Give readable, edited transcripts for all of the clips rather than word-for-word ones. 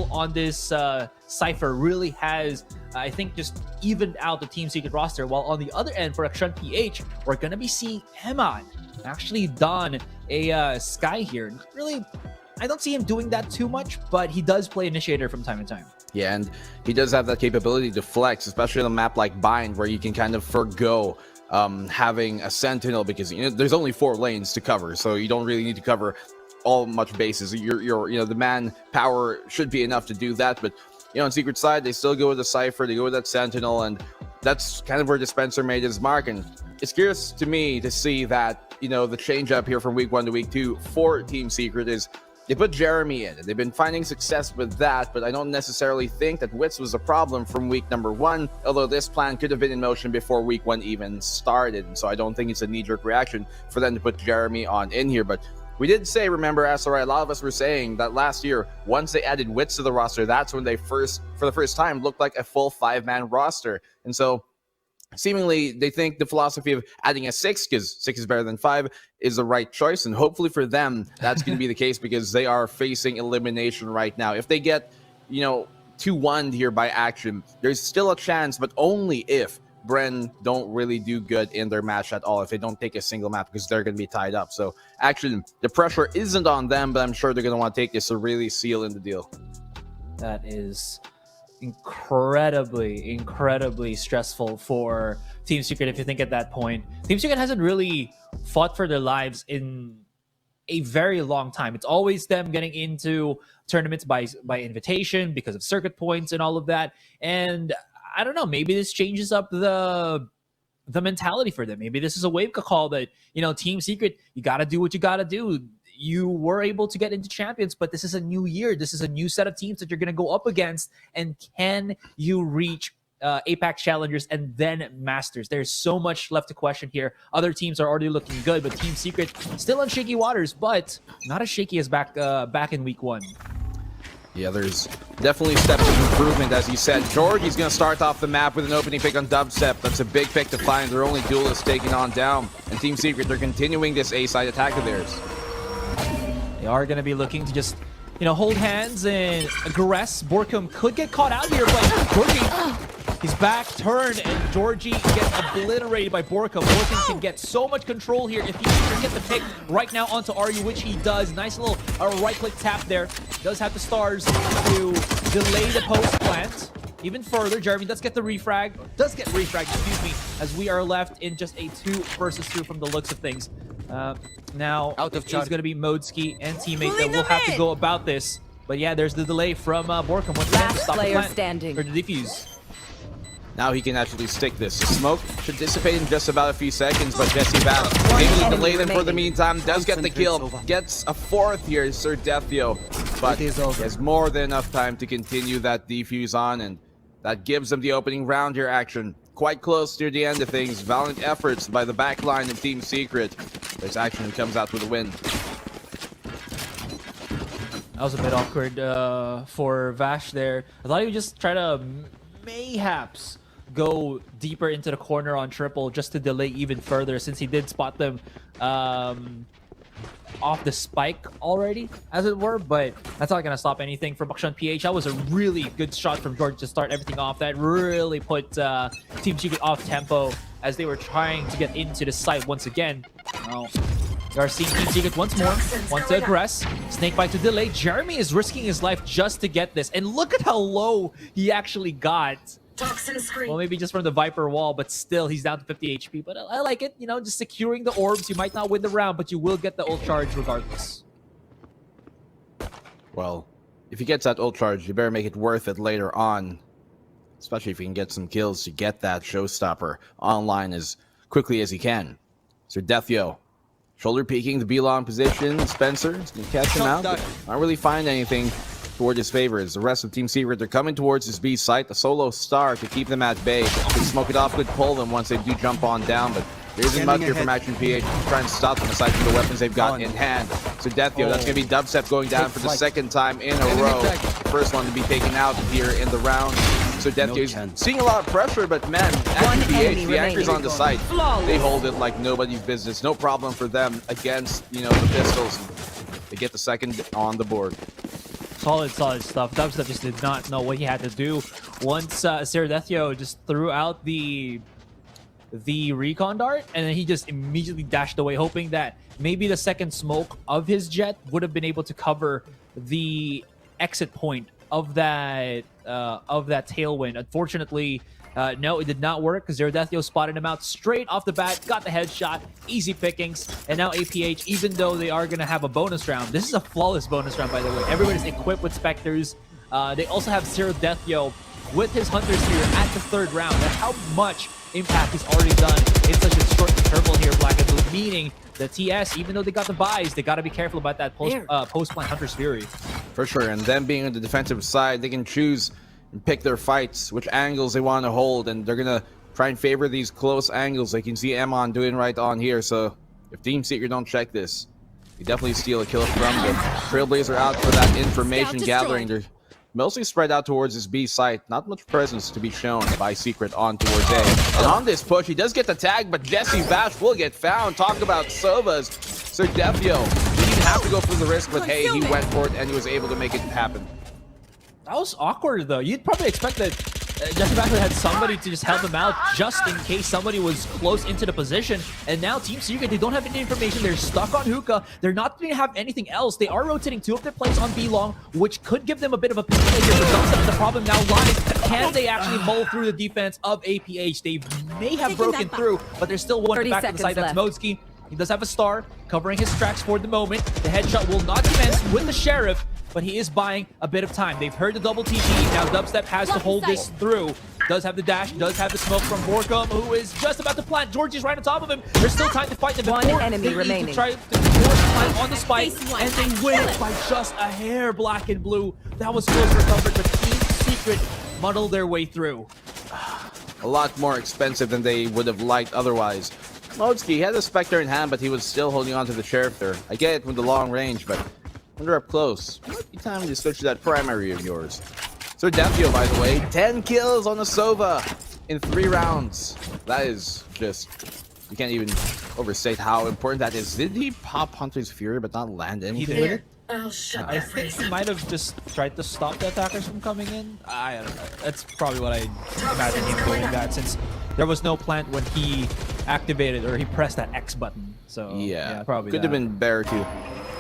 Centinel on this Cypher really has, I think, just evened out the Team Secret roster. While on the other end, for Action PH, we're going to be seeing Eman actually don a Sky here. Really, I don't see him doing that too much, but he does play Initiator from time to time. Yeah, and he does have that capability to flex, especially on a map like Bind, where you can kind of forgo having a Sentinel, because there's only 4 lanes to cover, so you don't really need to cover all much bases. The man power should be enough to do that, but on Secret side, they still go with the Cypher, they go with that Sentinel, and that's kind of where Dispenser made his mark. And it's curious to me to see that the change up here from week 1 to week 2 for Team Secret is they put Jeremy in, and they've been finding success with that, but I don't necessarily think that Wits was a problem from week number 1, although this plan could have been in motion before week 1 even started, and so I don't think it's a knee-jerk reaction for them to put Jeremy on in here. But we did say, remember, SRI, a lot of us were saying that last year, once they added Wits to the roster, that's when they for the first time, looked like a full 5-man roster. And so seemingly they think the philosophy of adding a 6, because 6 is better than 5, is the right choice. And hopefully for them, that's going to be the case, because they are facing elimination right now. If they get, 2-1'd here by Action, there's still a chance, but only if Bren don't really do good in their match at all, if they don't take a single map, because they're going to be tied up. So actually, the pressure isn't on them, but I'm sure they're going to want to take this to really seal in the deal. That is incredibly stressful for Team Secret if you think at that point. Team Secret hasn't really fought for their lives in a very long time. It's always them getting into tournaments by invitation because of circuit points and all of that. And I don't know, maybe this changes up the mentality for them. Maybe this is a wake-up call that, Team Secret, you got to do what you got to do. You were able to get into champions, but this is a new year. This is a new set of teams that you're going to go up against. And can you reach Apex Challengers and then Masters? There's so much left to question here. Other teams are already looking good, but Team Secret still on shaky waters, but not as shaky as back in week 1. Yeah, there's definitely steps of improvement, as you said. Georgie's going to start off the map with an opening pick on Dubstep. That's a big pick to find. Their only duelist taken on down. And Team Secret, they're continuing this A-side attack of theirs. They are going to be looking to just, hold hands and aggress. Borkum could get caught out here, but Georgie, he's back turned, and Georgie gets obliterated by Borkum. Borkum can get so much control here if he can get the pick right now onto Aryu, which he does. Nice little right-click tap there. Does have the stars to delay the post plant even further. Jeremy does get the refrag. As we are left in just a 2 versus 2 from the looks of things. Now, it's going to be Modski and teammate that will have to go about this. But yeah, there's the delay from Borkum. Once again, to stop the plant, or the defuse. Now he can actually stick this. The smoke should dissipate in just about a few seconds, but Jesse Bass able to delay them for the meantime. Does get the kill. Gets a 4th here, Sir Deathio. But he has more than enough time to continue that defuse on, and that gives them the opening round here. Action quite close near the end of things. Valiant efforts by the back line of Team Secret. This Action comes out with a win. That was a bit awkward for Vash there. I thought he would just try to mayhaps go deeper into the corner on triple just to delay even further, since he did spot them off the spike already, as it were. But that's not going to stop anything from Akshan PH. That was a really good shot from George to start everything off. That really put Team Secret off tempo as they were trying to get into the site once again. Now, we are seeing Team Secret once more. Wants to aggress. Snakebite to delay. Jeremy is risking his life just to get this. And look at how low he actually got. Well, maybe just from the Viper wall, but still, he's down to 50 HP. But I like it, just securing the orbs. You might not win the round, but you will get the ult charge regardless. Well, if he gets that ult charge, you better make it worth it later on. Especially if you can get some kills to get that showstopper online as quickly as he can. So Deathio, shoulder peeking, the B-long position. Spencer is going to catch him out, but not really find anything toward his favor. As the rest of Team Secret, they're coming towards his B site. The solo star to keep them at bay. They smoke it off, could pull them once they do jump on down, but there isn't much here from Action PH to try and stop them aside from the weapons they've got in hand. So Deathio, that's going to be Dubstep going down for the 2nd time in a row. The first one to be taken out here in the round. So Deathio's seeing a lot of pressure, but man, Action PH, the anchors on the site, they hold it like nobody's business. No problem for them against, the pistols. They get the 2nd on the board. Solid stuff. Dubstep just did not know what he had to do. Once Ceradethio just threw out the recon dart, and then he just immediately dashed away, hoping that maybe the second smoke of his jet would have been able to cover the exit point of that tailwind. Unfortunately, no, it did not work because Ceradethio spotted him out straight off the bat, got the headshot, easy pickings, and now APH, even though they are going to have a bonus round, this is a flawless bonus round, by the way. Everybody's equipped with Spectres. They also have Ceradethio with his Hunter's Spear at the third round. That's how much impact he's already done in such a short interval here, Black and Blue, meaning the TS, even though they got the buys, they got to be careful about that post-plant Hunter's Fury. For sure, and them being on the defensive side, they can choose and pick their fights, which angles they want to hold, and they're going to try and favor these close angles. Like you can see Emon doing right on here, so if Team Secret don't check this, you definitely steal a kill from them. Trailblazer out for that information gathering. They're mostly spread out towards this B site. Not much presence to be shown by Secret on towards A. And on this push, he does get the tag, but Jesse Bash will get found. Talk about Sovas. Ceradethio, he didn't have to go through the risk, but hey, he went for it and he was able to make it happen. That was awkward, though. You'd probably expect that Jesse Bash had somebody to just help him out just in case somebody was close into the position. And now Team Secret, they don't have any information. They're stuck on Hookah. They're not going to have anything else. They are rotating 2 of their plays on B-Long, which could give them a bit of a pinch here. But the problem now lies, can they actually mull through the defense of APH? They may have broken through, but there's still one back to the side. That's Modzki. He does have a star covering his tracks for the moment. The headshot will not commence with the Sheriff, but he is buying a bit of time. They've heard the double TP. Now Dubstep has to hold this through. Does have the dash, does have the smoke from Borkum, who is just about to plant. Georgie's right on top of him. There's still time to fight them before One enemy remaining. to try to force plant on the spike, and they win it by just a hair, Black and Blue. That was close for comfort, but Team Secret muddled their way through. A lot more expensive than they would have liked otherwise. Modzki had a Spectre in hand, but he was still holding on to the Sheriff there. I get it with the long range, but when they're up close, it might be time to switch to that primary of yours. So Ceradethio, by the way, 10 kills on the Sova in 3 rounds. That is just, you can't even overstate how important that is. Did he pop Hunter's Fury but not land anything with it? I think he might have just tried to stop the attackers from coming in. I don't know. That's probably what I imagine him doing that, since there was no plant when he activated or he pressed that X button. So yeah probably could have been better to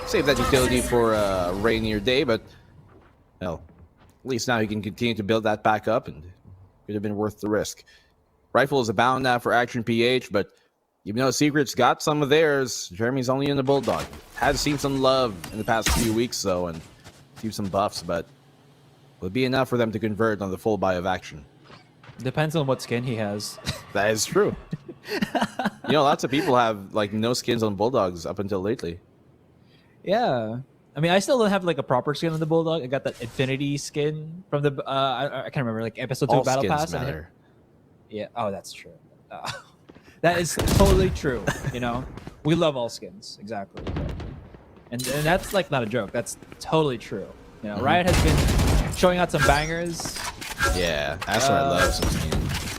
save that utility for a rainier day, but well, at least now he can continue to build that back up, and could have been worth the risk. Rifle is abound now for Action PH, but even though Secret's got some of theirs, Jeremy's only in the Bulldog. Has seen some love in the past few weeks, though, and seen some buffs, but will it be enough for them to convert on the full buy of Action? Depends on what skin he has. That is true. You know, lots of people have like no skins on Bulldogs up until lately. Yeah. I mean, I still don't have like a proper skin on the Bulldog. I got that Infinity skin from the, I can't remember, like episode 2 Battle Pass. Matter. Yeah. Oh, that's true. That is totally true. You know, we love all skins. Exactly. And that's like not a joke. That's totally true. You know, Riot has been showing out some bangers. Yeah, that's what I love some skins.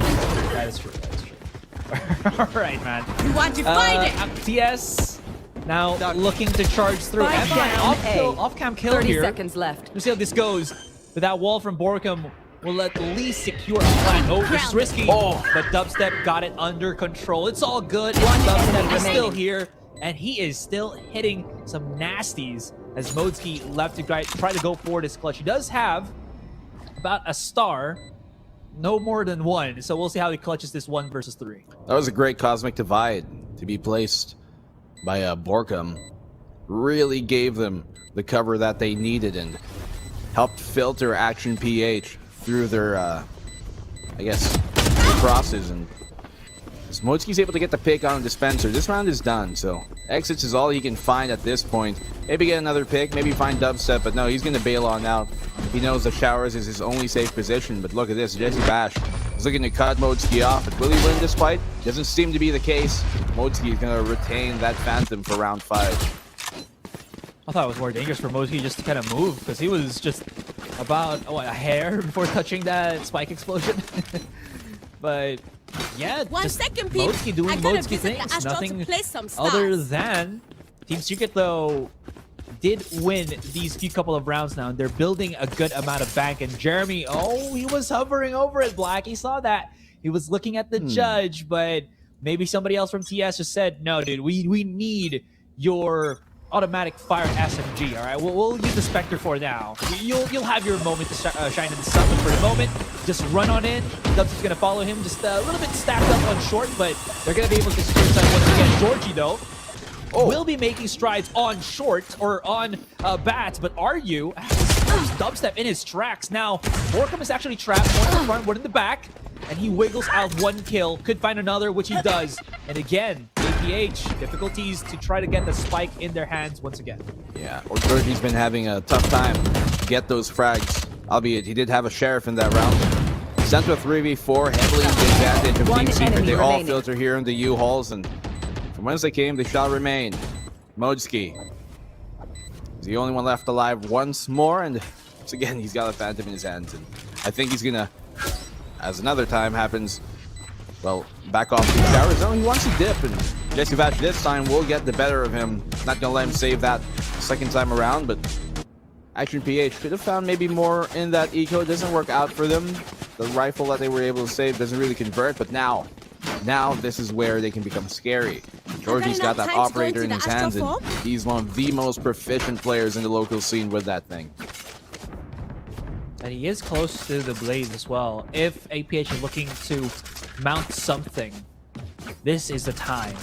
That is true. That is true. All right, man. You want to find it? TS now looking to charge through. Off-cam kill 30 here. seconds left. We'll see how this goes. But that wall from Borkum will at least secure a plant. Oh, this is risky. But Dubstep got it under control. It's all good. Dubstep is still here, and he is still hitting some nasties as Modzki left to try to go for this clutch. He does have about a star, no more than 1. So we'll see how he clutches this 1 versus 3. That was a great Cosmic Divide to be placed by Borkum. Really gave them the cover that they needed and helped filter Action PH through their, I guess, crosses. And Modzki's able to get the pick on Dispenser. This round is done, so exits is all he can find at this point. Maybe get another pick, maybe find Dubstep, but no, he's going to bail on out. He knows the showers is his only safe position, but look at this. Jesse Bash is looking to cut Modzki off, but will he win this fight? Doesn't seem to be the case. Modzki is going to retain that Phantom for round 5. I thought it was more dangerous for Modzki just to kind of move, because he was just about, a hair before touching that spike explosion. But yeah, 1 second, people. Modzki doing Modzki things. Nothing other than Team Secret, though, did win these few couple of rounds now, and they're building a good amount of bank. And Jeremy, oh, he was hovering over it, Black. He saw that. He was looking at the judge, but maybe somebody else from TS just said, no, dude, we need your automatic fire SMG, all right? We'll use the Spectre for now. You'll have your moment to shine in the sun, but for the moment, just run on in. Dubs is going to follow him, just a little bit stacked up on short, but they're going to be able to secure side once again. Georgie, though, will be making strides on short or on bats, but are you dubstep in his tracks? Now, Borkum is actually trapped, one in the front, one in the back, and he wiggles out one kill. Could find another, which he does. And again, APH, difficulties to try to get the spike in their hands once again. Yeah, or Georgie's been having a tough time to get those frags, albeit he did have a Sheriff in that round. Sent to a 3v4, heavily in the advantage of Team Secret. They all filter here in the U-Halls, and from whence they came, they shall remain. Modski is the only one left alive once more, and once again, he's got a Phantom in his hands, and I think he's gonna, as another time happens, well, back off to the shower zone. He wants to dip, and Jesse Vatch this time will get the better of him. Not gonna let him save that second time around, but Action PH could have found maybe more in that eco. It doesn't work out for them. The rifle that they were able to save doesn't really convert, but now this is where they can become scary. Georgie's got that operator in his hands, and he's one of the most proficient players in the local scene with that thing. And he is close to the Blaze as well. If APH is looking to mount something, this is the time.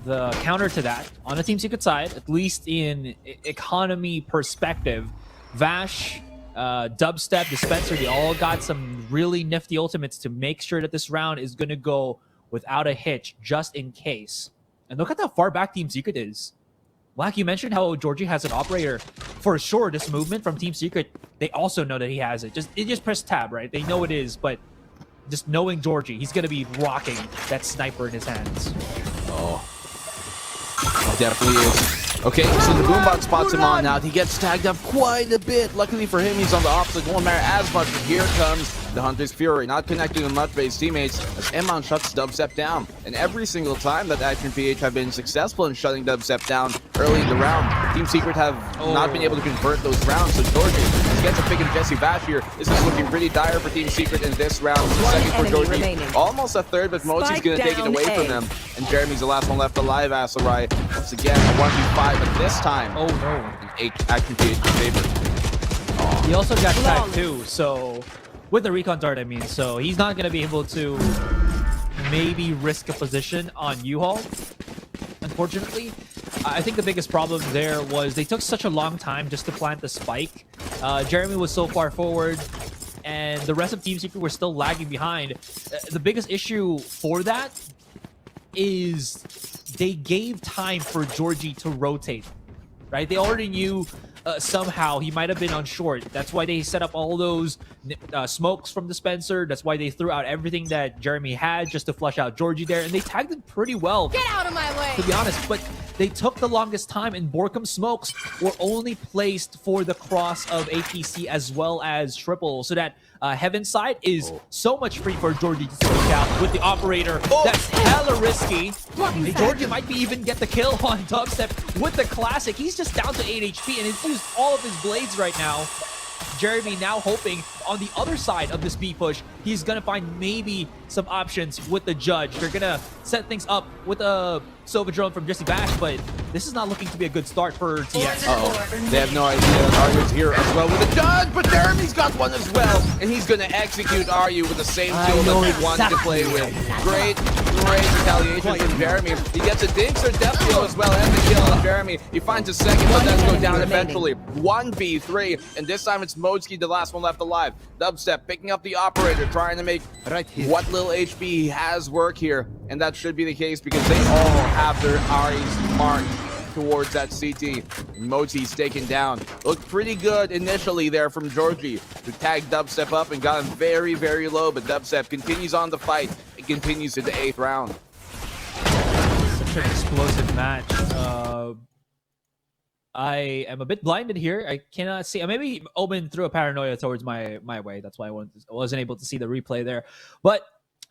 The counter to that, on the Team Secret side, at least in economy perspective, Vash, Dubstep, Dispenser, they all got some really nifty ultimates to make sure that this round is going to go without a hitch, just in case. And look at how far back Team Secret is. Black, you mentioned how Georgie has an operator. For sure, this movement from Team Secret, they also know that he has it. Just press tab, right? They know it is, but just knowing Georgie, he's going to be rocking that sniper in his hands. Oh, it definitely is. Okay, so the Boombot spots him on now. He gets tagged up quite a bit. Luckily for him, he's on the opposite. Won't matter as much, but here comes the Hunter's Fury. Not connecting to much by his teammates as Emon shuts Dubstep down. And every single time that Action PH have been successful in shutting Dubstep down early in the round, Team Secret have not been able to convert those rounds. So Georgie gets a pick of Jesse Vash here. This is looking pretty dire for Team Secret in this round. Second for Georgie. Almost a third, but Mozi's going to take it away from him. And Jeremy's the last one left alive, Asarai. Once again, a 1v5, but this time, oh no, Action PH in favor. He also got tagged too, so with the recon dart, I mean, so he's not going to be able to maybe risk a position on U-Haul, unfortunately. I think the biggest problem there was they took such a long time just to plant the spike. Jeremy was so far forward, and the rest of Team Secret were still lagging behind. The biggest issue for that is they gave time for Georgie to rotate, right? They already knew somehow he might have been on short. That's why they set up all those smokes from Dispenser. That's why they threw out everything that Jeremy had just to flush out Georgie there. And they tagged it pretty well. Get out of my way! To be honest, but they took the longest time, and Borkum's smokes were only placed for the cross of APC as well as triple, so that Heaven side is so much free for Georgie to take out with the operator. That's hella risky. Hey, Georgie might be even get the kill on Dubstep with the classic. He's just down to 8 HP, and he's used all of his blades right now. Jeremy now hoping on the other side of this B push, he's gonna find maybe some options with the judge. They're gonna set things up with a Sova drone from Jesse Bash, but this is not looking to be a good start for TS. They have no idea that Aryu's here as well with the judge, but Jeremy's got one as well, and he's gonna execute Aryu with the same tool that he wanted to play with. Great retaliation from Jeremy. He gets a Dinks or Death Deal as well, and the kill on Jeremy. He finds a second, but does go down eventually. 1v3, and this time it's Modski, the last one left alive. Dubstep picking up the operator, trying to make what little HP he has work here, and that should be the case because they all have their eyes marked towards that CT. Mozi's taken down. Looked pretty good initially there from Georgie to tag Dubstep up and got him very, very low, but Dubstep continues on the fight. It continues to the 8th round. Such an explosive match. I am a bit blinded here. I cannot see. Maybe Omen threw a paranoia towards my way. That's why I wasn't able to see the replay there. But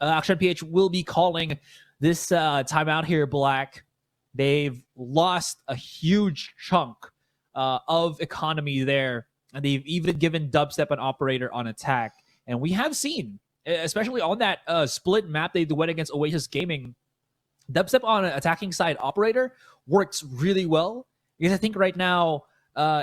Action PH will be calling this timeout here, Black. They've lost a huge chunk of economy there. And they've even given Dubstep an operator on attack. And we have seen, especially on that split map they went against Oasis Gaming, Dubstep on an attacking side operator works really well. Because I think right now,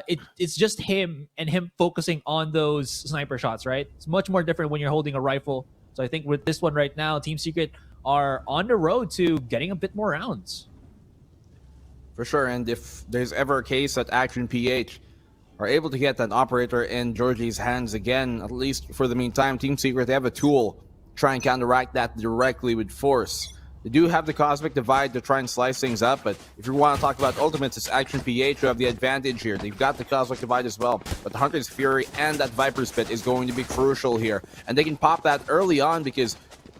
it's just him and him focusing on those sniper shots, right? It's much more different when you're holding a rifle. So I think with this one right now, Team Secret are on the road to getting a bit more rounds. For sure, and if there's ever a case that Action PH are able to get that operator in Georgie's hands again, at least for the meantime, Team Secret, they have a tool to try and counteract that directly with force. They do have the Cosmic Divide to try and slice things up, but if you want to talk about ultimates, it's Action PH who have the advantage here. They've got the Cosmic Divide as well, but the Hunter's Fury and that Viper's Pit is going to be crucial here. And they can pop that early on because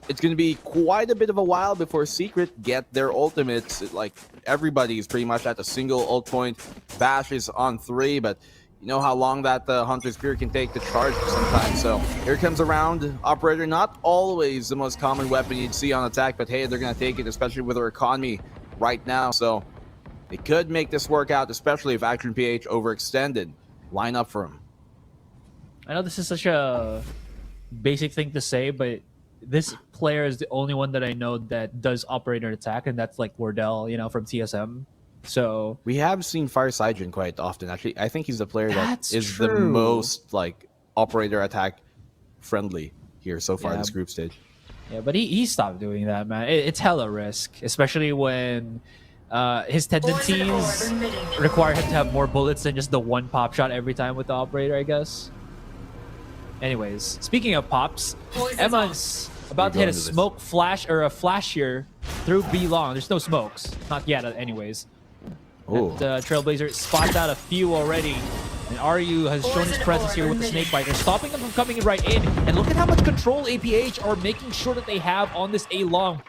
it's going to be quite a bit of a while before Secret get their ultimates. Like, everybody is pretty much at a single ult point. Bash is on 3, but you know how long that Hunter's Fury can take to charge sometimes. So here comes a round. Operator, not always the most common weapon you'd see on attack, but hey, they're going to take it, especially with their economy right now. So they could make this work out, especially if Action PH overextended. Line up for him. I know this is such a basic thing to say, but this player is the only one that I know that does operator attack, and that's like Wardell, you know, from TSM. So we have seen Firesigen quite often. Actually, I think he's the player that is true. the most like operator attack friendly here so far in this group stage. Yeah, but he stopped doing that, man. It's hella risk, especially when his tendencies require him to have more bullets than just the one pop shot every time with the operator, I guess. Anyways, speaking of pops, Emma's about to hit a smoke flash or a flash here through B long. There's no smokes, not yet, anyways. Trailblazer spots out a few already, and Ryu has shown his presence here with the snake bite. They're stopping them from coming right in, and look at how much control APH are making sure that they have on this A long.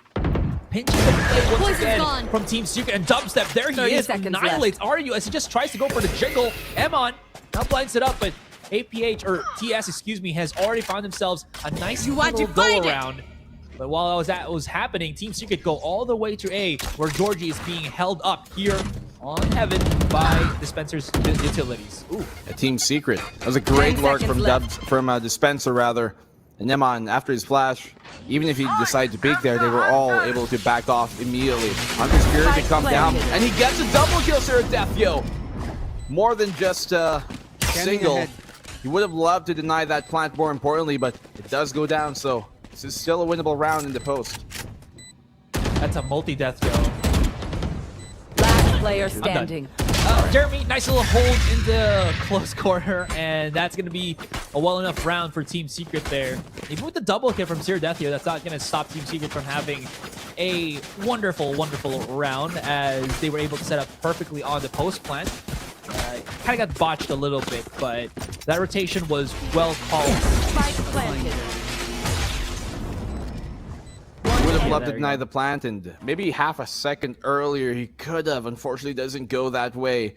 Pinching the play once again from Team Secret, and Dubstep, there he is, annihilates Ryu as he just tries to go for the jiggle. Emon now blinds it up, but APH, or TS, excuse me, has already found themselves a nice little go-around. But while that was happening, Team Secret go all the way to A, where Georgie is being held up here on Heaven by Dispenser's utilities. Ooh. A Team Secret. That was a great work from Dispenser, rather. And Nemon, after his flash, even if he decided to peek there, they were all able to back off immediately. Hunter's Fury can come down, and he gets a double kill, Sir Defio. More than just a single. He would have loved to deny that plant, more importantly, but it does go down, so this is still a winnable round in the post. That's a multi-death go. Last player standing. Jeremy, nice little hold into close corner, and that's going to be a well enough round for Team Secret there. Even with the double kill from Sir Deathio, that's not going to stop Team Secret from having a wonderful, wonderful round, as they were able to set up perfectly on the post plant. Kind of got botched a little bit, but that rotation was well called. Would have loved to deny the plant, and maybe half a second earlier he could have. Unfortunately, doesn't go that way.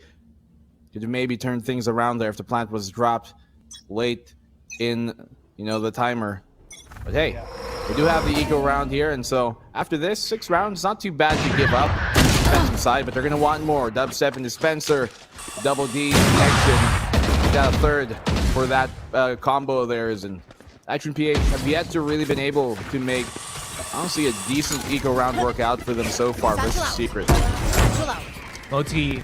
Could have maybe turned things around there if the plant was dropped late in, you know, the timer. But hey, we do have the eco round here, and so after this 6 rounds, not too bad to give up. Defensive side, but they're gonna want more. Dubstep and Dispenser, double D connection. We got a third for that combo of theirs, and Action PH have yet to really been able to make, honestly, a decent eco round work out for them so far versus Secret. Moti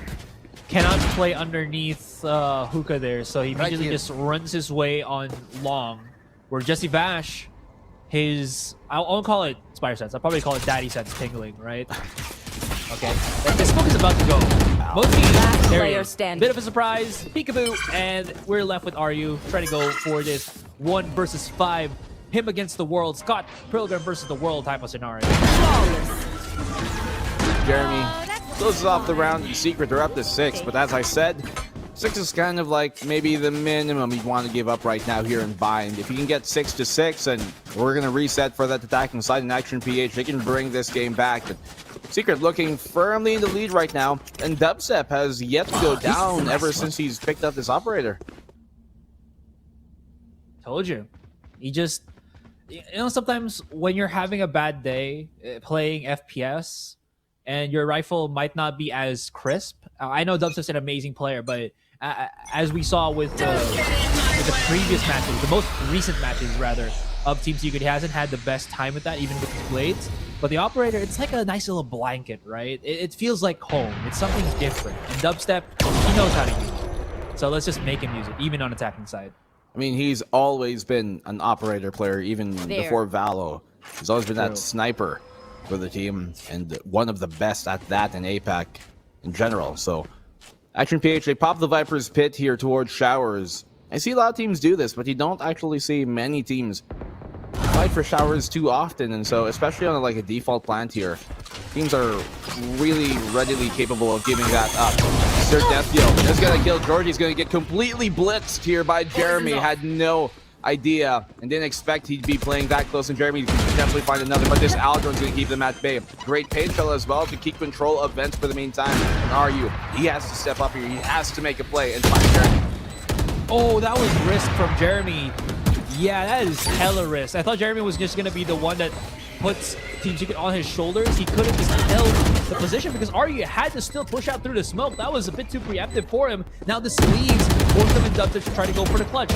cannot play underneath Hookah there, so he immediately just runs his way on long, where Jesse Vash, I won't call it Spire Sense, I'll probably call it Daddy Sense tingling, right? Okay, the smoke is about to go. Moti, there he is. Bit of a surprise, peekaboo, and we're left with Ryu trying to go for this 1 versus 5, him against the world, Scott Pilgrim versus the world type of scenario. Jeremy closes off the round in Secret. They're up to 6, but as I said, 6 is kind of like maybe the minimum you'd want to give up right now here in Bind. If you can get 6 to 6, and we're going to reset for that attacking side in Action PH, they can bring this game back. But Secret looking firmly in the lead right now, and Dubstep has yet to go down ever since he's picked up this operator. Told you. He just, you know, sometimes when you're having a bad day playing FPS and your rifle might not be as crisp. I know Dubstep's an amazing player, but as we saw with the previous matches, the most recent matches rather of Team Secret. He hasn't had the best time with that, even with his blades. But the operator, it's like a nice little blanket, right? It feels like home. It's something different. And Dubstep, he knows how to use it. So let's just make him use it, even on attacking side. I mean, he's always been an operator player, even before Valo. He's always been that sniper for the team, and one of the best at that in APAC in general. So, Action PH, they pop the Viper's Pit here towards Showers. I see a lot of teams do this, but you don't actually see many teams fight for Showers too often, and so especially on like a default plant here, teams are really readily capable of giving that up. Sir Deathyo is gonna kill Georgie. He's gonna get completely blitzed here by Jeremy. Had no idea and didn't expect he'd be playing that close, and Jeremy can definitely find another, but this Aldron's gonna keep them at bay. Great pain shell as well to keep control of Vents for the meantime. And RU, he has to step up here. He has to make a play and find Jeremy. Oh, that was risk from Jeremy. Yeah, that is hella risk. I thought Jeremy was just going to be the one that puts Team Secret on his shoulders. He could have just held the position because Arya had to still push out through the smoke. That was a bit too preemptive for him. Now this leaves both of them and Dubstep to try to go for the clutch.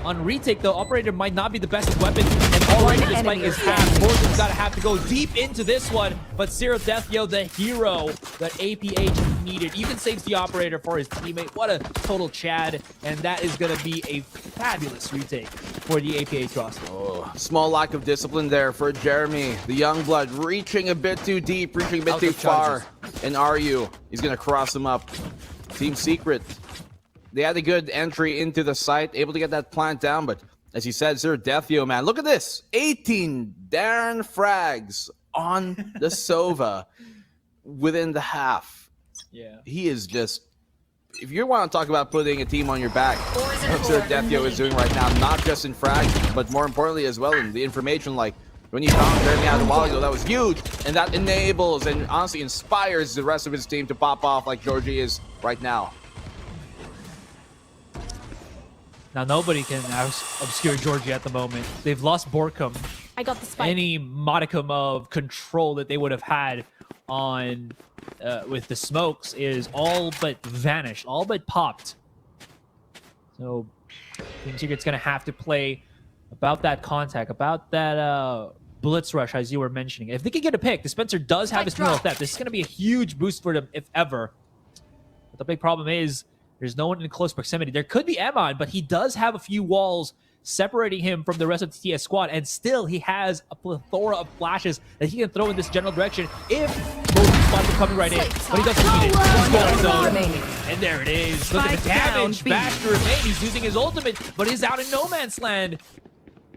On retake, the operator might not be the best weapon, and already the spike is half. Morgan's got to have to go deep into this one, but Zero Deathyo, the hero that APH needed, even saves the operator for his teammate. What a total Chad, and that is going to be a fabulous retake for the APH roster. Oh, small lack of discipline there for Jeremy. The young blood reaching a bit too deep, reaching a bit too far. And RU, he's going to cross him up. Team Secret, they had a good entry into the site, able to get that plant down, but as you said, Sir Deathyo, man, look at this. 18 darn frags on the Sova within the half. Yeah. He is just, if you want to talk about putting a team on your back, what Sir Deathyo is doing right now, not just in frags, but more importantly as well in the information, like when you found Jeremy out a while ago, that was huge, and that enables and honestly inspires the rest of his team to pop off like Georgie is right now. Now nobody can obscure Georgie at the moment. They've lost Borkum. I got the spike. Any modicum of control that they would have had on with the smokes is all but vanished, all but popped. So Team Secret's gonna have to play about that contact, about that blitz rush, as you were mentioning. If they can get a pick, Dispenser does have his middle theft. This is gonna be a huge boost for them, if ever. But the big problem is there's no one in close proximity. There could be Emon, but he does have a few walls separating him from the rest of the TS squad, and still he has a plethora of flashes that he can throw in this general direction if both spots are coming right in. But he doesn't need it. He's going zone. And there it is. Look at the damage. Bash to remain. He's using his ultimate, but he's out in no man's land.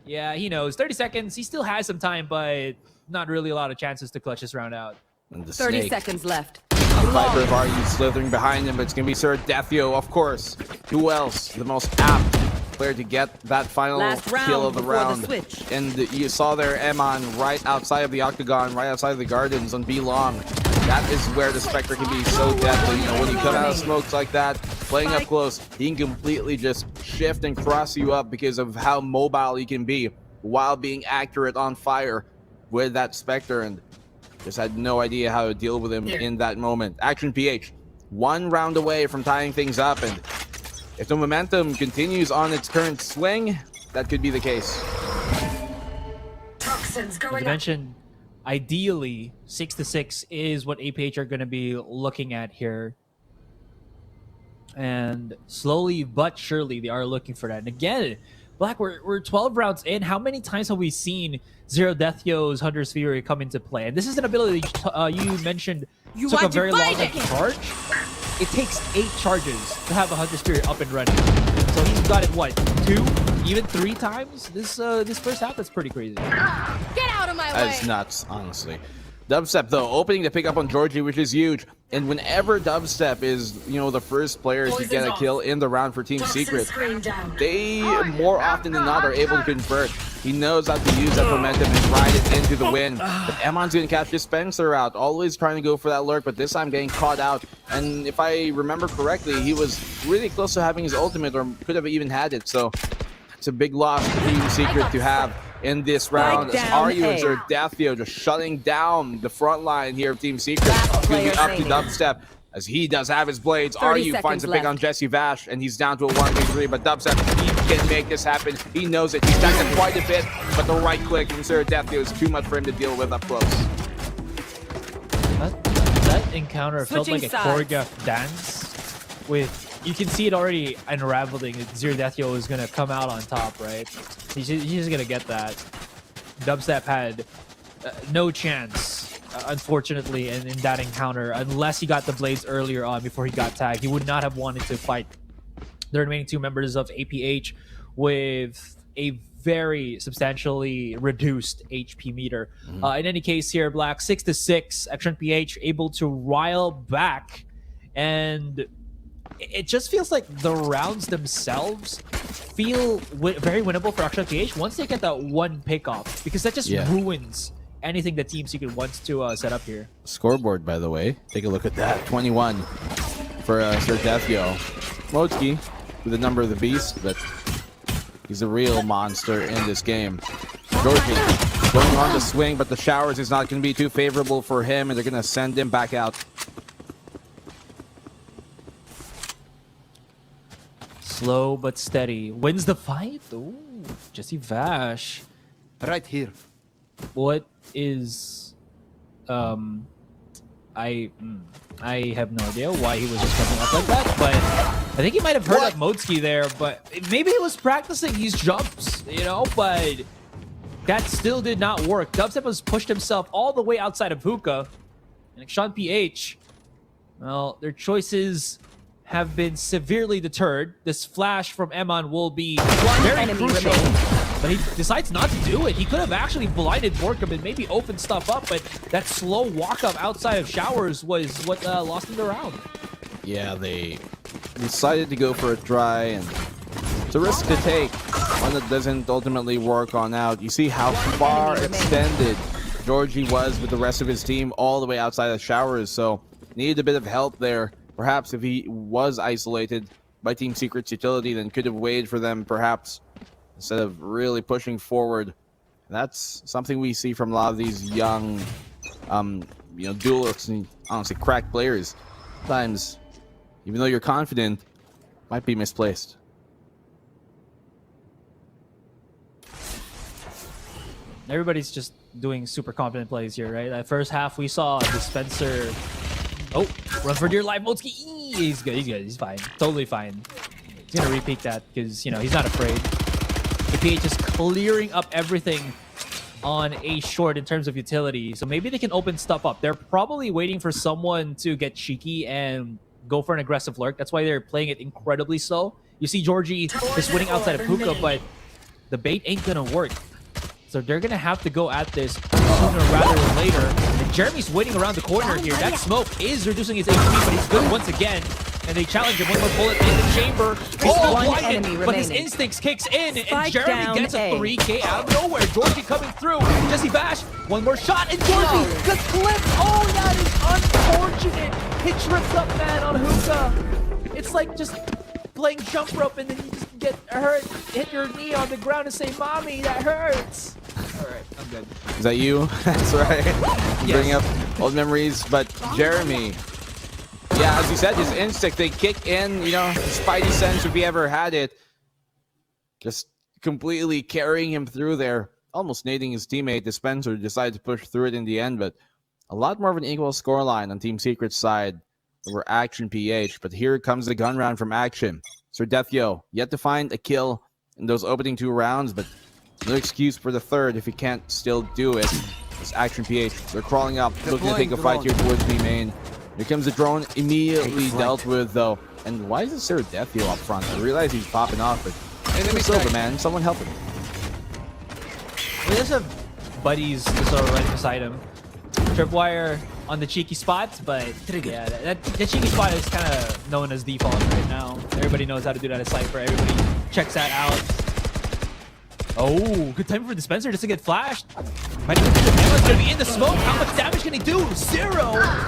Yeah, he knows. 30 seconds. He still has some time, but not really a lot of chances to clutch this round out. And the 30 snake. seconds left. The Viper of RU slithering behind him, but it's going to be Sir Deathyo, of course. Who else? The most apt player to get that final kill of the round. And you saw there Emon right outside of the Octagon, right outside of the Gardens on B Long. That is where the Spectre can be so deadly. You know, when you come out of smokes like that, playing up close, he can completely just shift and cross you up because of how mobile he can be while being accurate on fire with that Spectre. And just had no idea how to deal with him in that moment. Action PH, one round away from tying things up, and if the momentum continues on its current swing, that could be the case. As I mentioned, ideally 6-6 is what APH are going to be looking at here, and slowly but surely they are looking for that. And again, Black, we're 12 rounds in. How many times have we seen Zero Deathyo's Hunter's Fury come into play? And this is an ability you mentioned took a very long time to charge. It takes 8 charges to have a Hunter's Fury up and running. So he's got it, what, 2, even 3 times? This first half, that's pretty crazy. Get out of my way! That's nuts, honestly. Dubstep, though, opening to pick up on Georgie, which is huge. And whenever Dubstep is, you know, the first player to get a kill in the round for Team Secret, they more often than not are able to convert. He knows how to use that momentum and ride it into the win. But Emon's going to catch Dispenser out, always trying to go for that lurk, but this time getting caught out. And if I remember correctly, he was really close to having his ultimate, or could have even had it. So it's a big loss for Team Secret to have in this round. RU and Sir Deathyo just shutting down the front line here of Team Secret. It's going to be up to Dubstep as he does have his blades. 30 RU finds a seconds pick on left. Jesse Vash, and he's down to a 1v3, but Dubstep, he can make this happen. He knows it. He's stacked up quite a bit, but the right click from Sir Deathio is too much for him to deal with up close. That encounter felt Switching like a sides. choreographed dance. With you can see it already unraveling. Zero Deathio is gonna come out on top, right? He's just gonna get that. Dubstep had no chance, unfortunately, in that encounter, unless he got the blades earlier on before he got tagged. He would not have wanted to fight the remaining two members of APH with a very substantially reduced HP meter. In any case, here, Black 6-6, Action PH able to rile back, and it just feels like the rounds themselves feel very winnable for Action PH once they get that one pick off, because that just ruins anything that Team Secret wants to set up here. Scoreboard, by the way. Take a look at that. 21 for Sir Deathio. Motsky with the number of the beast, but he's a real monster in this game. Georgie going on the swing, but the showers is not going to be too favorable for him, and they're going to send him back out. Slow but steady. Wins the fight? Ooh, Jesse Vash. Right here. What is... I have no idea why he was just coming up like that, but I think he might have heard up Motsky there, but maybe he was practicing these jumps, you know, but that still did not work. Dubstep has pushed himself all the way outside of Hookah, and Sean PH, well, their choices have been severely deterred. This flash from Eman will be very enemy crucial, remaining. but he decides not to do it. He could have actually blinded Borkham and maybe opened stuff up, but that slow walk-up outside of showers was what lost him the round. Yeah, they decided to go for a try, and it's a risk to take. One that doesn't ultimately work on out. You see how far extended Georgie was with the rest of his team all the way outside of showers, so needed a bit of help there. Perhaps if he was isolated by Team Secret's utility, then could have waited for them, perhaps, instead of really pushing forward. That's something we see from a lot of these young, duelists and honestly cracked players. Sometimes, even though you're confident, might be misplaced. Everybody's just doing super confident plays here, right? That first half, we saw Dispenser. Oh, run for dear life, Motsky. He's good, he's fine. Totally fine. He's gonna repeat that because, you know, he's not afraid. APH is clearing up everything on a short in terms of utility. So maybe they can open stuff up. They're probably waiting for someone to get cheeky and go for an aggressive lurk. That's why they're playing it incredibly slow. You see Georgie is winning outside of Hookah, but the bait ain't gonna work. So they're gonna have to go at this sooner rather than later. And Jeremy's waiting around the corner here. That smoke is reducing his HP, but he's good once again. And they challenge him. One more bullet in the chamber. He's blinded, but his instincts kicks in, and Jeremy gets a 3K out of nowhere. Georgie coming through. Jesse Bash, one more shot, and Georgie gets clipped. Oh, that is unfortunate. He trips up, man, on Hookah. It's like just playing jump rope, and then you just get hurt, hit your knee on the ground and say, "Mommy, that hurts." All right, I'm good. Is that you? That's right. Yes. Bring up old memories, but Jeremy, yeah, as you said, his instinct, they kick in, you know, his spidey sense, if he ever had it, just completely carrying him through there, almost nading his teammate. Dispenser decided to push through it in the end, but a lot more of an equal scoreline on Team Secret's side over Action PH. But here comes the gun round from Action. Sir Deathio yet to find a kill in those opening 2 rounds, but no excuse for the third if he can't still do it. It's Action PH. They're crawling up, looking to take a fight here towards B main. Here comes the drone, immediately dealt with though. And why is it Sir Deathio up front? I realize he's popping off, but enemy silver, man. Someone help him. He does have buddies just right beside him. Tripwire on the cheeky spots, but yeah, that cheeky spot is kind of known as default right now. Everybody knows how to do that at Cypher. Everybody checks that out. Oh, good time for Dispenser just to get flashed. Might even think Emma's gonna be in the smoke. How much damage can he do? 0,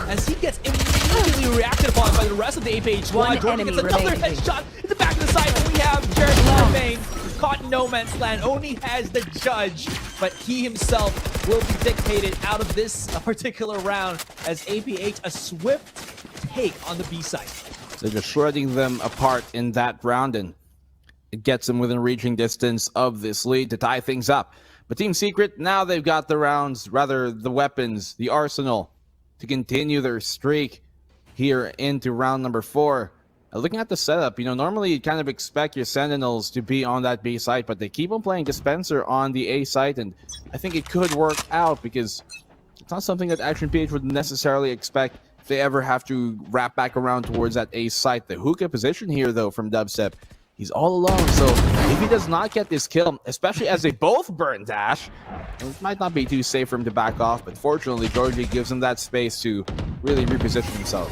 as he gets immediately reacted upon by the rest of the APH squad. Jordan gets another headshot in the back of the side, and we have Jared Remain caught in no man's land. Only has the judge, but he himself will be dictated out of this particular round as APH a swift take on the B side. They're just shredding them apart in that round, and it gets them within reaching distance of this lead to tie things up. But Team Secret, now they've got the rounds, rather the weapons, the arsenal, to continue their streak here into round number 4. Looking at the setup, normally you kind of expect your Sentinels to be on that B site, but they keep on playing Dispenser on the A site, and I think it could work out because it's not something that Action PH would necessarily expect if they ever have to wrap back around towards that A site. The hookah position here, though, from Dubstep, he's all alone, so if he does not get this kill, especially as they both burn Dash, it might not be too safe for him to back off, but fortunately, Georgie gives him that space to really reposition himself.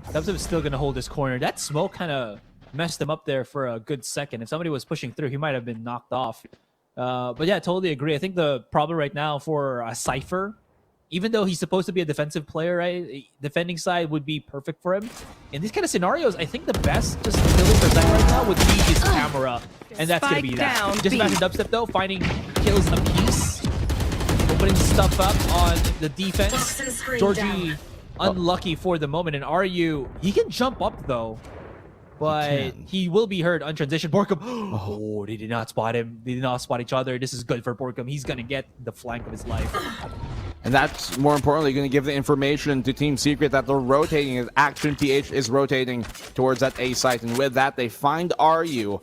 Dubstep is still going to hold his corner. That smoke kind of messed him up there for a good second. If somebody was pushing through, he might have been knocked off. But yeah, I totally agree. I think the problem right now for Cypher, even though he's supposed to be a defensive player, right? Defending side would be perfect for him. In these kind of scenarios, I think the best just killing for Cypher right now would be his camera. And that's going to be that. Just imagine Dubstep, though, finding kills apiece, opening stuff up on the defense. Georgie unlucky for the moment, and RU, he can jump up though, but he will be hurt on transition. Borkum, oh, they did not spot him. They did not spot each other. This is good for Borkum. He's gonna get the flank of his life. And that's, more importantly, going to give the information to Team Secret that they're rotating, as Action PH is rotating towards that A site, and with that, they find RU.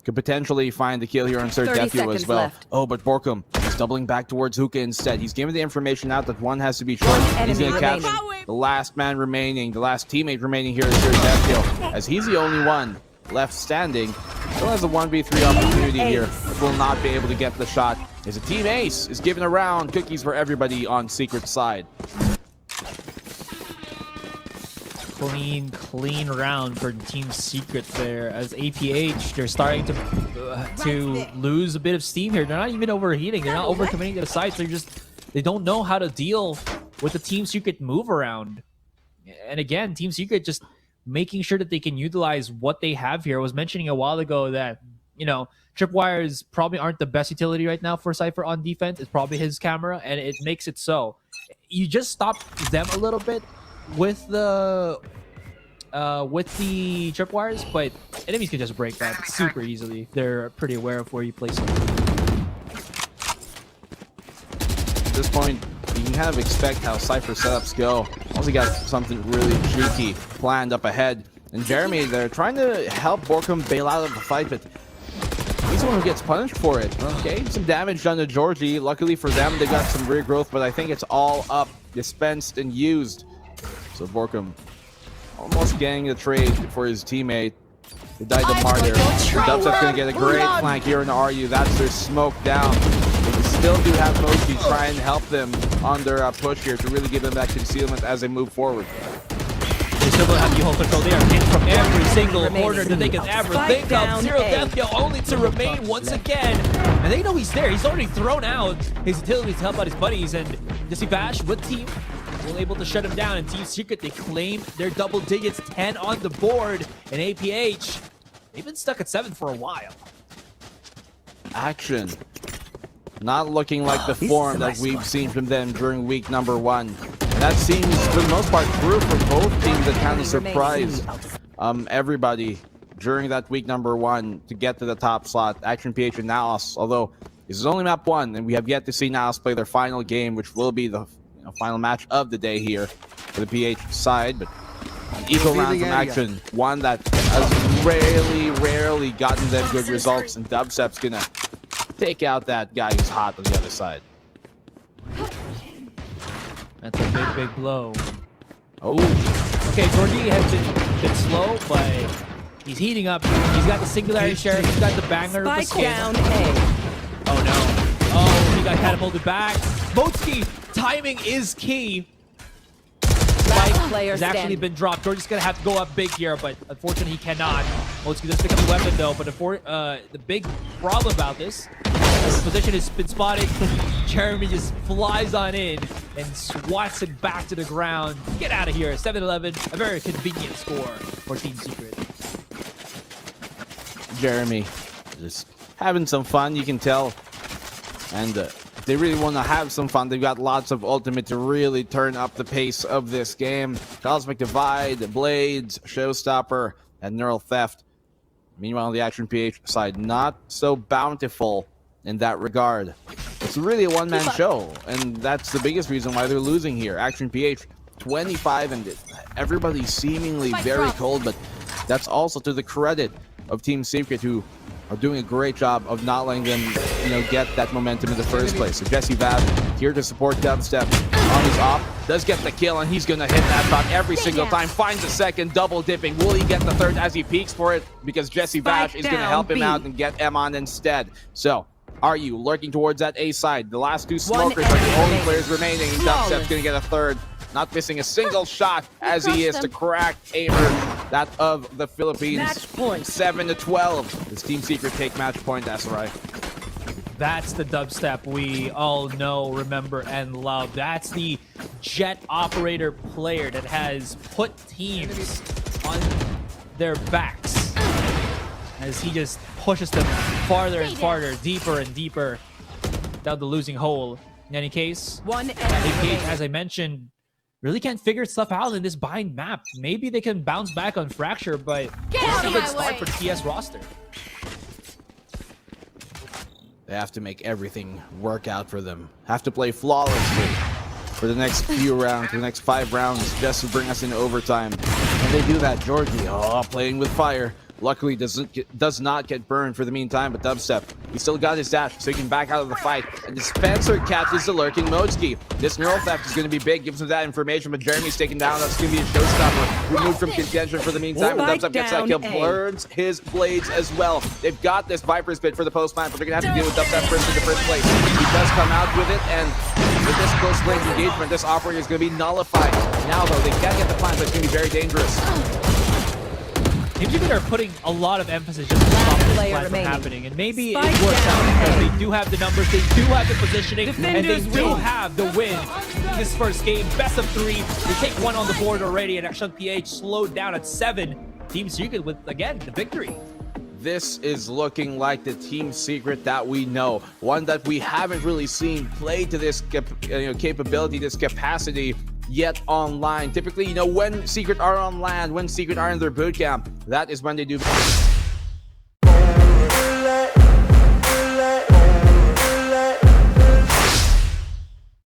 Could potentially find the kill here on Sir Defio as well. Left. Oh, but Borkum is doubling back towards Hookah instead. He's giving the information out that one has to be short. He's going to catch the last man remaining, the last teammate remaining here is Sir Defio, as he's the only one left standing. Still has a 1v3 opportunity here, but will not be able to get the shot. As a team ace is given around, cookies for everybody on Secret's side. Clean round for Team Secret there, as APH, they're starting to lose a bit of steam here. They're not even overheating. They're not overcommitting to the sides. They don't know how to deal with the Team Secret move around. And again, Team Secret just making sure that they can utilize what they have here. I was mentioning a while ago that, tripwires probably aren't the best utility right now for Cypher on defense. It's probably his camera, and it makes it so. You just stop them a little bit with the tripwires, but enemies can just break that super easily. They're pretty aware of where you place them. At this point, you can kind of expect how Cypher setups go. Also got something really cheeky planned up ahead. And Jeremy, they're trying to help Borkum bail out of the fight, but he's the one who gets punished for it. Okay, some damage done to Georgie. Luckily for them, they got some rear growth, but I think it's all up, dispensed, and used. So Borkum almost getting the trade for his teammate. They died to Martyr. Dubstep's going to get a great flank here in the RU. That's their smoke down. They still do have Mochi try and help them on their push here to really give them that concealment as they move forward. They still don't have you hold control. They are hit from every single corner that they can ever think of. Zero Deathkill only to remain once again. And they know he's there. He's already thrown out his utilities to help out his buddies. And Jesse Bash with team will able to shut him down. And Team Secret, they claim their double digits, 10 on the board. And APH, they've been stuck at 7 for a while. Action. Not looking like the form that we've seen from them during week number 1. And that seems, for the most part, true for both teams that kind of surprised everybody during that week number 1 to get to the top slot. Action PH and Naos, although this is only map 1, and we have yet to see Naos play their final game, which will be the final match of the day here for the PH side. But an equal round from Action, one that has rarely gotten them good results, and Dubstep's gonna take out that guy who's hot on the other side. That's a big blow. Oh, okay, Georgie has been slow, but he's heating up. He's got the Singularity Sheriff. He's got the banger of the skin. Down A. Oh no. Oh, he got catapulted back. Motski, timing is key. Player has actually been dropped. Georgie's gonna have to go up big here, but unfortunately he cannot. Motski does pick up a weapon though, but the big problem about this, the position has been spotted. Jeremy just flies on in and swats it back to the ground. Get out of here. 7-11, a very convenient score for Team Secret. Jeremy just having some fun, you can tell. And they really want to have some fun, they've got lots of ultimate to really turn up the pace of this game. Cosmic Divide, Blades, Showstopper, and Neural Theft. Meanwhile, on the Action PH side, not so bountiful in that regard. It's really a one-man show, and that's the biggest reason why they're losing here. Action PH 25, and everybody's seemingly very cold, but that's also to the credit of Team Secret, who are doing a great job of not letting them, get that momentum in the first place. So Jesse Vav here to support Dubstep on his op. Does get the kill, and he's going to hit that about every single time. Finds the second, double dipping. Will he get the third as he peeks for it? Because Jesse Vash is going to help him out and get Emon instead. So, are you lurking towards that A side? The last two smokers are the only players remaining. Dubstep's going to get a third. Not missing a single shot as he is to crack Aimer, that of the Philippines. 7-12. Does Team Secret take match point, Asarai? That's the Dubstep we all know, remember, and love. That's the jet operator player that has put teams on their backs as he just pushes them farther and farther, deeper and deeper down the losing hole. In any case, as I mentioned, really can't figure stuff out in this bind map. Maybe they can bounce back on Fracture, but it's a good start for the TS roster. They have to make everything work out for them. Have to play flawlessly for the next few rounds, the next 5 rounds, just to bring us into overtime. And they do that. Georgie, playing with fire. Luckily, does not get burned for the meantime, but Dubstep, he still got his dash, so he can back out of the fight. And Dispenser catches the lurking Modeski. This Neural Theft is going to be big, gives him that information, but Jeremy's taken down. That's going to be a showstopper. Removed from contention for the meantime, but Dubstep gets that kill, burns his blades as well. They've got this Viper's Pit for the post-plant, but they're going to have to deal with Dubstep first in the first place. He does come out with it, and with this close range engagement, this operator is going to be nullified. Now, though, they can get the plant, but it's going to be very dangerous. Team Secret are putting a lot of emphasis just to stop this plan from happening, and maybe it works out because they do have the numbers, they do have the positioning, and they do have the win in this first game. Best of 3, they take 1 on the board already, and Action PH slowed down at 7. Team Secret with, again, the victory. This is looking like the Team Secret that we know. One that we haven't really seen play to this capability, this capacity yet online. Typically, when Secret are on land, when Secret are in their boot camp, that is when they do